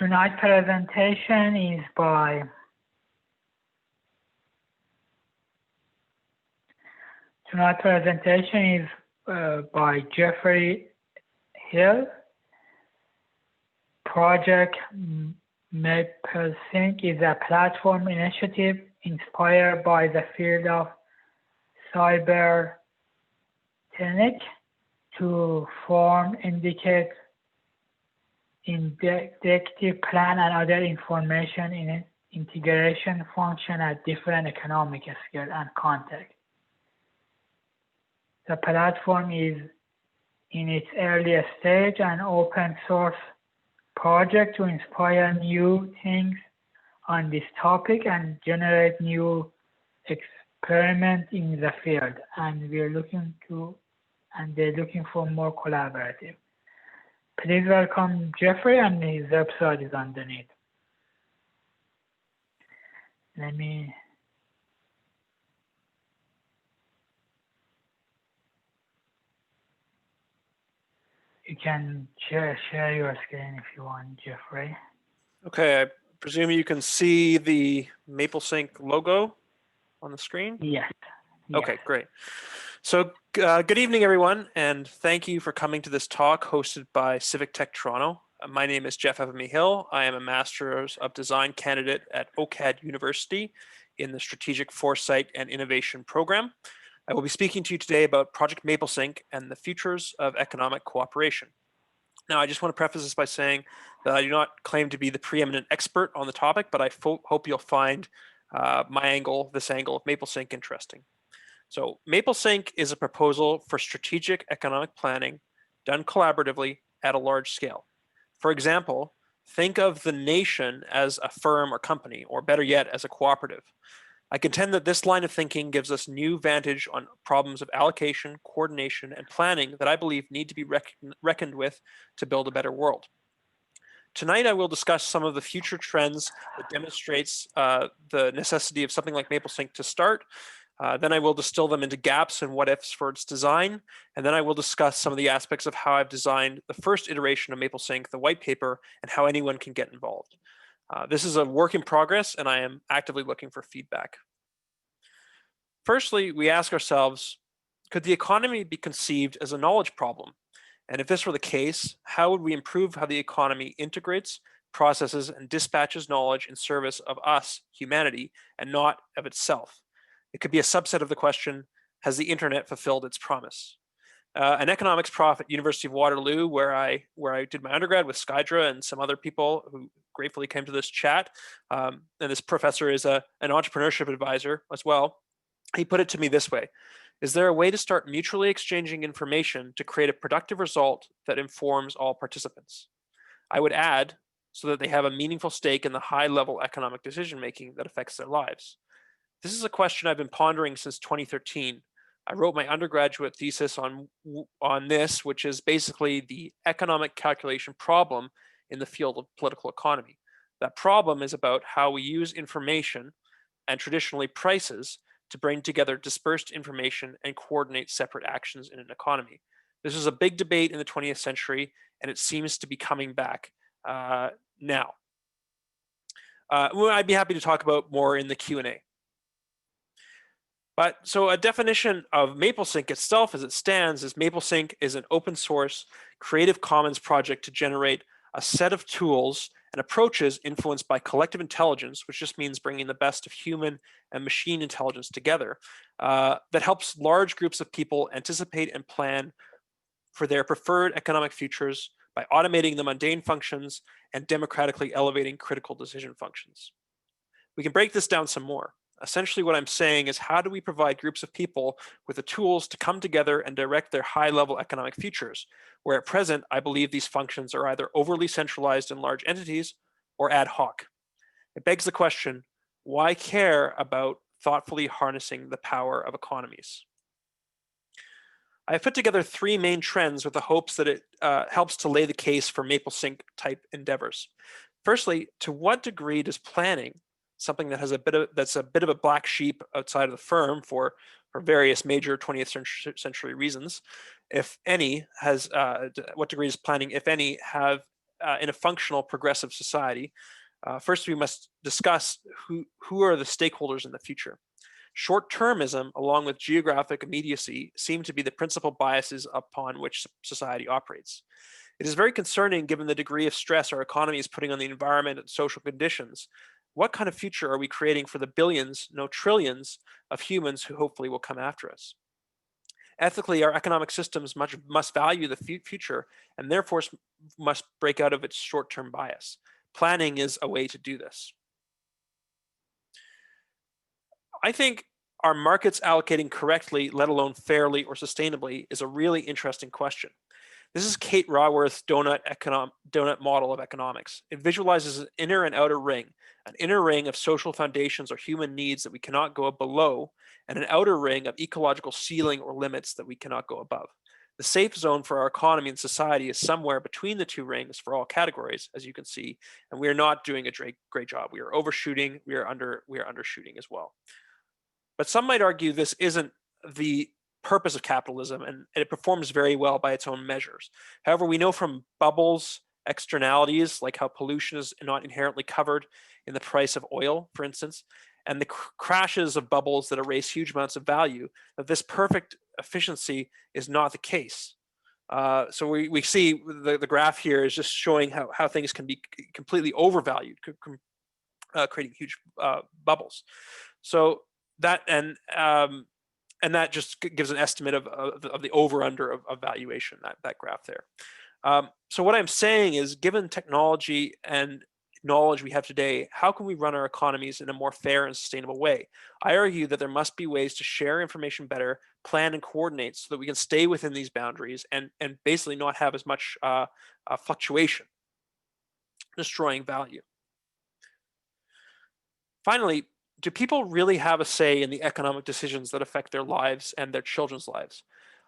Tonight's presentation is by Geoffrey Hill. Project Maplesync is a platform initiative inspired by the field of cybernetics to form, indicate, indicative plan and other information in integration function at different economic scale and context. The platform is in its early stage an open source project to inspire new things on this topic and generate new experiments in the field. And they're looking for more collaborative. Please welcome Geoffrey, and his website is underneath. You can share your screen if you want, Geoffrey. Okay, I presume you can see the Maplesync logo on the screen? Yes. Okay, great. So good evening, everyone, and thank you for coming to this talk hosted by Civic Tech Toronto. My name is Geoffrey Evamy Hill. I am a Master's of Design candidate at OCAD University in the Strategic Foresight and Innovation program. I will be speaking to you today about Project Maplesync and the futures of economic cooperation. Now, I just want to preface this by saying that I do not claim to be the preeminent expert on the topic, but I hope you'll find this angle of Maplesync interesting. So Maplesync is a proposal for strategic economic planning done collaboratively at a large scale. For example, think of the nation as a firm or company, or better yet, as a cooperative. I contend that this line of thinking gives us new vantage on problems of allocation, coordination, and planning that I believe need to be reckoned with to build a better world. Tonight, I will discuss some of the future trends that demonstrates the necessity of something like Maplesync to start. Then I will distill them into gaps and what-ifs for its design. And then I will discuss some of the aspects of how I've designed the first iteration of Maplesync, the white paper, and how anyone can get involved. This is a work in progress, and I am actively looking for feedback. Firstly, we ask ourselves, could the economy be conceived as a knowledge problem? And if this were the case, how would we improve how the economy integrates, processes, and dispatches knowledge in service of us, humanity, and not of itself? It could be a subset of the question, has the internet fulfilled its promise? An economics prof at University of Waterloo, where I did my undergrad with Skydra and some other people who gratefully came to this chat, and this professor is an entrepreneurship advisor as well. He put it to me this way: is there a way to start mutually exchanging information to create a productive result that informs all participants? I would add, so that they have a meaningful stake in the high-level economic decision-making that affects their lives. This is a question I've been pondering since 2013. I wrote my undergraduate thesis on this, which is basically the economic calculation problem in the field of political economy. That problem is about how we use information and traditionally prices to bring together dispersed information and coordinate separate actions in an economy. This is a big debate in the 20th century, and it seems to be coming back now. I'd be happy to talk about more in the Q&A. But so a definition of Maplesync itself as it stands is Maplesync is an open source Creative Commons project to generate a set of tools and approaches influenced by collective intelligence, which just means bringing the best of human and machine intelligence together, that helps large groups of people anticipate and plan for their preferred economic futures by automating the mundane functions and democratically elevating critical decision functions. We can break this down some more. Essentially what I'm saying is, how do we provide groups of people with the tools to come together and direct their high-level economic futures, where at present, I believe these functions are either overly centralized in large entities or ad hoc. It begs the question, why care about thoughtfully harnessing the power of economies? I have put together three main trends with the hopes that it helps to lay the case for Maplesync type endeavors. Firstly, to what degree does planning, something that has that's a bit of a black sheep outside of the firm for various major 20th century reasons, if any, what degree does planning, if any, have in a functional progressive society, first we must discuss who are the stakeholders in the future. Short-termism, along with geographic immediacy, seem to be the principal biases upon which society operates. It is very concerning given the degree of stress our economy is putting on the environment and social conditions. What kind of future are we creating for the billions, no trillions, of humans who hopefully will come after us? Ethically, our economic systems must value the future and therefore must break out of its short-term bias. Planning is a way to do this. I think are markets allocating correctly, let alone fairly or sustainably, is a really interesting question. This is Kate Raworth's donut model of economics. It visualizes an inner and outer ring, an inner ring of social foundations or human needs that we cannot go below, and an outer ring of ecological ceiling or limits that we cannot go above. The safe zone for our economy and society is somewhere between the two rings for all categories, as you can see, and we are not doing a great job. We are overshooting, we are undershooting as well. But some might argue this isn't the purpose of capitalism, and it performs very well by its own measures. However, we know from bubbles, externalities, like how pollution is not inherently covered in the price of oil, for instance, and the crashes of bubbles that erase huge amounts of value, that this perfect efficiency is not the case. So we see the graph here is just showing how things can be completely overvalued, creating huge bubbles. So that and that just gives an estimate of the over-under of valuation, that graph there. So what I'm saying is, given technology and knowledge we have today, how can we run our economies in a more fair and sustainable way? I argue that there must be ways to share information better, plan and coordinate so that we can stay within these boundaries and basically not have as much fluctuation, destroying value. Finally, do people really have a say in the economic decisions that affect their lives and their children's lives?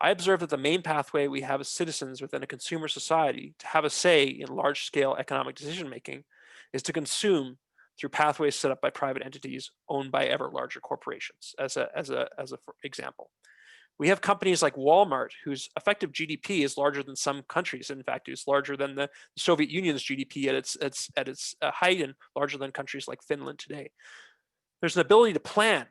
I observe that the main pathway we have as citizens within a consumer society to have a say in large-scale economic decision-making is to consume through pathways set up by private entities owned by ever larger corporations, as a example. We have companies like Walmart, whose effective GDP is larger than some countries. In fact, it's larger than the Soviet Union's GDP at its height, and larger than countries like Finland today. There's an ability to plan,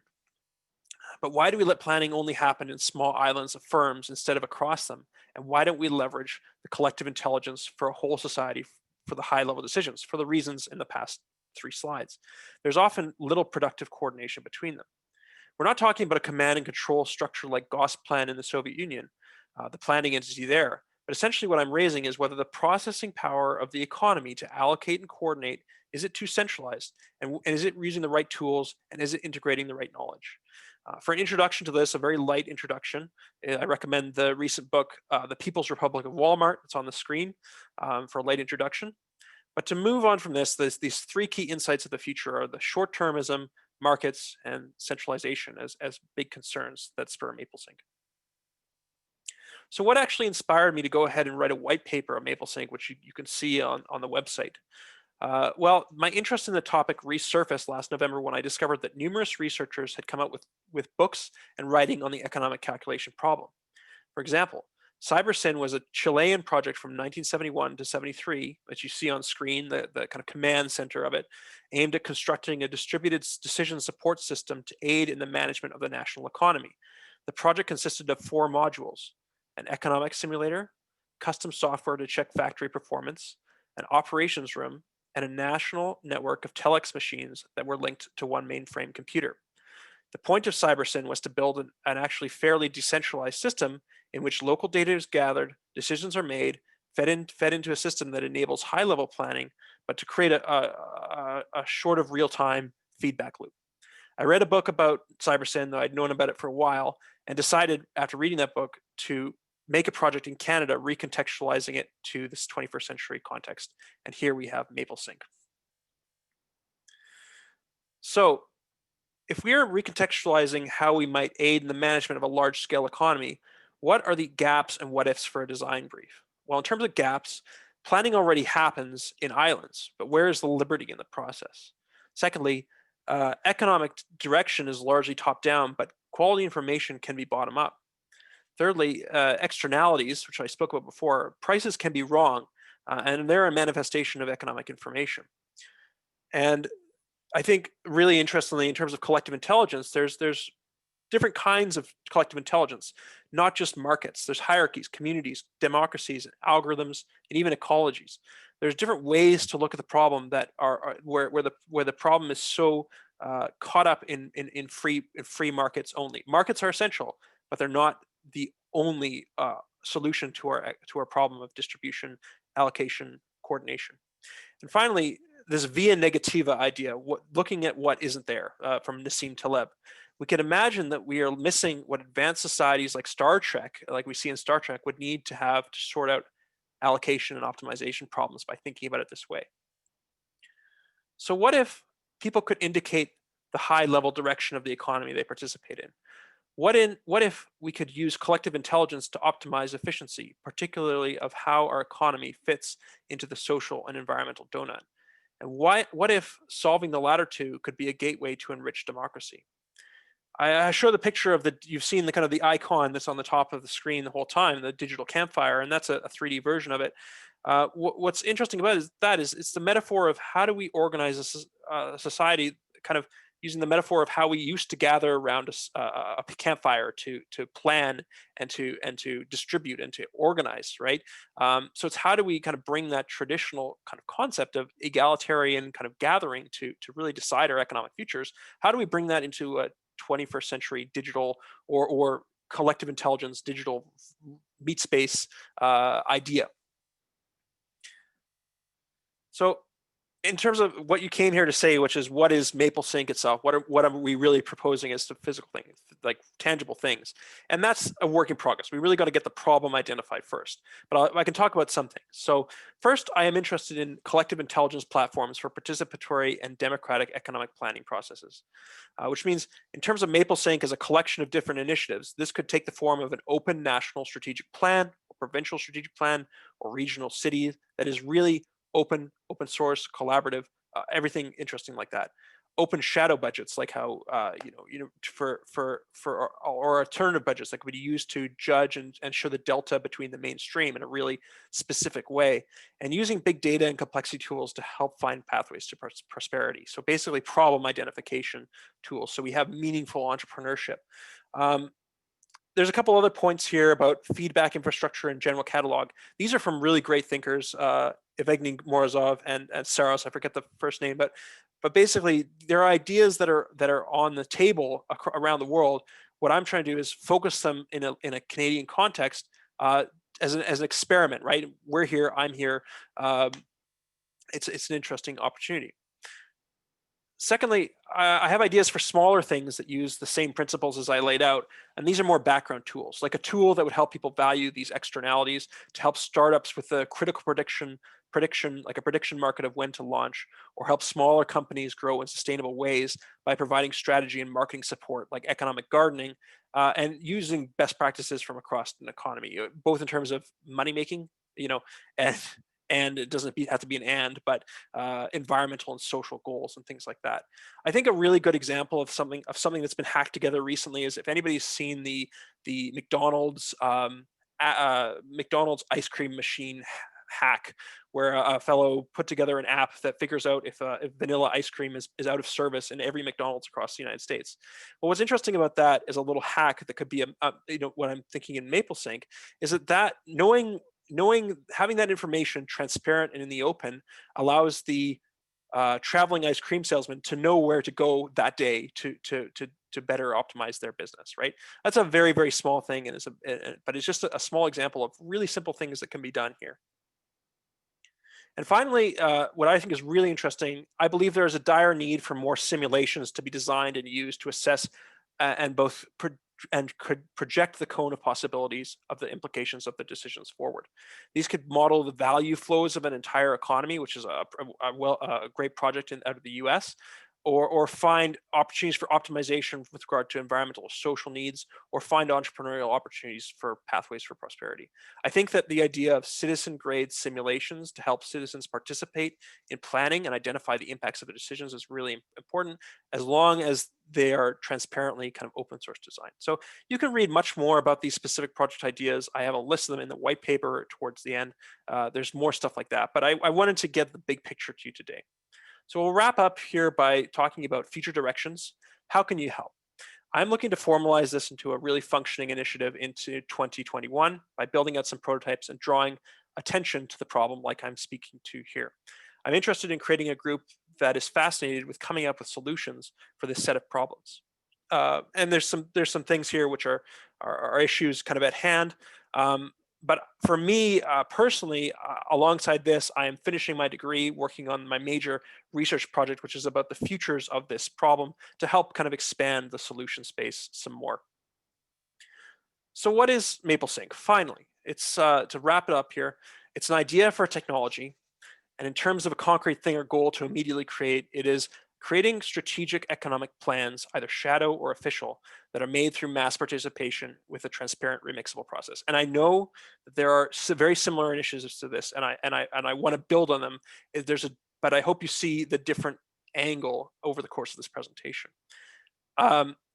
but why do we let planning only happen in small islands of firms instead of across them? And why don't we leverage the collective intelligence for a whole society for the high-level decisions, for the reasons in the past 3 slides? There's often little productive coordination between them. We're not talking about a command and control structure like Gosplan in the Soviet Union, the planning entity there. But essentially what I'm raising is whether the processing power of the economy to allocate and coordinate, is it too centralized? And is it using the right tools? And is it integrating the right knowledge? For an introduction to this, a very light introduction, I recommend the recent book, The People's Republic of Walmart. It's on the screen for a light introduction. But to move on from this, these 3 key insights of the future are the short-termism, markets, and centralization as big concerns that spur Maplesync. So what actually inspired me to go ahead and write a white paper on Maplesync, which you can see on the website? Well, my interest in the topic resurfaced last November when I discovered that numerous researchers had come out with books and writing on the economic calculation problem. For example, CyberSyn was a Chilean project from 1971 to 73, that you see on screen, the kind of command center of it, aimed at constructing a distributed decision support system to aid in the management of the national economy. The project consisted of 4 modules: an economic simulator, custom software to check factory performance, an operations room, and a national network of telex machines that were linked to one mainframe computer. The point of CyberSyn was to build an actually fairly decentralized system in which local data is gathered, decisions are made, fed into a system that enables high-level planning, but to create a short of real-time feedback loop. I read a book about CyberSyn, though I'd known about it for a while, and decided after reading that book to make a project in Canada, recontextualizing it to this 21st century context. And here we have Maplesync. So if we are recontextualizing how we might aid in the management of a large-scale economy, what are the gaps and what ifs for a design brief? Well, in terms of gaps, planning already happens in islands, but where is the liberty in the process? Secondly, economic direction is largely top-down, but quality information can be bottom-up. Thirdly, externalities, which I spoke about before, prices can be wrong, and they're a manifestation of economic information. And I think really interestingly, in terms of collective intelligence, there's different kinds of collective intelligence, not just markets. There's hierarchies, communities, democracies, algorithms, and even ecologies. There's different ways to look at the problem that are where the problem is so caught up in free markets only. Markets are essential, but they're not the only solution to our problem of distribution, allocation, coordination. And finally, this via negativa idea, looking at what isn't there, from Nassim Taleb. We can imagine that we are missing what advanced societies like Star Trek, like we see in Star Trek, would need to have to sort out allocation and optimization problems by thinking about it this way. So what if people could indicate the high level direction of the economy they participate in? What if we could use collective intelligence to optimize efficiency, particularly of how our economy fits into the social and environmental donut? And what if solving the latter two could be a gateway to enrich democracy? I show the picture of you've seen the kind of the icon that's on the top of the screen the whole time, the digital campfire, and that's a 3D version of it. What's interesting about it is it's the metaphor of how do we organize a society, kind of using the metaphor of how we used to gather around a campfire to plan and to distribute and to organize, right? So it's how do we kind of bring that traditional kind of concept of egalitarian kind of gathering to really decide our economic futures? How do we bring that into a 21st century digital or collective intelligence digital meat space idea? So in terms of what you came here to say, which is what is Maplesync itself, what are we really proposing as the physical things, like tangible things? And that's a work in progress. We really got to get the problem identified first, but I can talk about some things. So first, I am interested in collective intelligence platforms for participatory and democratic economic planning processes, which means in terms of Maplesync as a collection of different initiatives, this could take the form of an open national strategic plan, or provincial strategic plan, or regional city that is really open source, collaborative, everything interesting like that. Open shadow budgets, like how for or alternative budgets that could be used to judge and show the delta between the mainstream in a really specific way, and using big data and complexity tools to help find pathways to prosperity. So basically, problem identification tools. So we have meaningful entrepreneurship. There's a couple other points here about feedback infrastructure and general catalog. These are from really great thinkers, Evgeny Morozov and Saros. I forget the first name, but basically there are ideas that are on the table around the world. What I'm trying to do is focus them in a Canadian context as an experiment. Right? We're here. I'm here. It's an interesting opportunity. Secondly, I have ideas for smaller things that use the same principles as I laid out, and these are more background tools, like a tool that would help people value these externalities to help startups with a critical prediction, like a prediction market of when to launch, or help smaller companies grow in sustainable ways by providing strategy and marketing support, like economic gardening, and using best practices from across an economy, both in terms of money making, and it doesn't have to be an but environmental and social goals and things like that. I think a really good example of something that's been hacked together recently is if anybody's seen the McDonald's McDonald's ice cream machine hack, where a fellow put together an app that figures out if vanilla ice cream is out of service in every McDonald's across the United States. Well, what's interesting about that is a little hack that could be what I'm thinking in Maplesync is that having that information transparent and in the open allows the traveling ice cream salesman to know where to go that day to better optimize their business. Right? That's a very, very small thing, but it's just a small example of really simple things that can be done here. And finally, what I think is really interesting, I believe there is a dire need for more simulations to be designed and used to assess and could project the cone of possibilities of the implications of the decisions forward. These could model the value flows of an entire economy, which is a great project out of the US, or find opportunities for optimization with regard to environmental or social needs, or find entrepreneurial opportunities for pathways for prosperity. I think that the idea of citizen-grade simulations to help citizens participate in planning and identify the impacts of their decisions is really important, as long as they are transparently kind of open source design. So you can read much more about these specific project ideas. I have a list of them in the white paper towards the end. There's more stuff like that, but I wanted to get the big picture to you today. So we'll wrap up here by talking about future directions. How can you help? I'm looking to formalize this into a really functioning initiative into 2021 by building out some prototypes and drawing attention to the problem like I'm speaking to here. I'm interested in creating a group that is fascinated with coming up with solutions for this set of problems. And there's some things here which are issues kind of at hand. But for me personally, alongside this, I am finishing my degree, working on my major research project, which is about the futures of this problem to help kind of expand the solution space some more. So what is Maplesync? Finally, it's to wrap it up here, it's an idea for technology. And in terms of a concrete thing or goal to immediately create, it is creating strategic economic plans, either shadow or official, that are made through mass participation with a transparent remixable process. And I know that there are very similar initiatives to this, and I want to build on them. But I hope you see the different angle over the course of this presentation.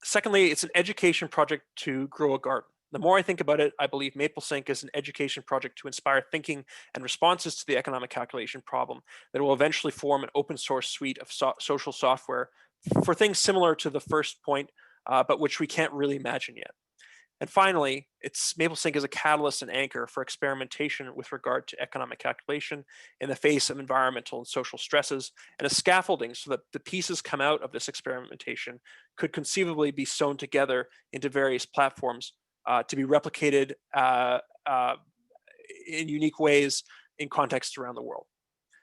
Secondly, it's an education project to grow a garden. The more I think about it, I believe Maplesync is an education project to inspire thinking and responses to the economic calculation problem that will eventually form an open source suite of social software for things similar to the first point, but which we can't really imagine yet. And finally, Maplesync is a catalyst and anchor for experimentation with regard to economic calculation in the face of environmental and social stresses, and a scaffolding so that the pieces come out of this experimentation could conceivably be sewn together into various platforms to be replicated in unique ways in contexts around the world.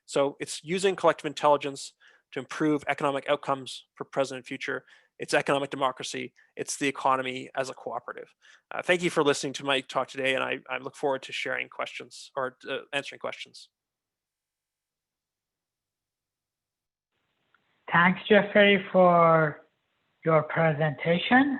So it's using collective intelligence to improve economic outcomes for present and future. It's economic democracy. It's the economy as a cooperative. Thank you for listening to my talk today, and I look forward to sharing questions or answering questions. Thanks, Geoffrey, for your presentation.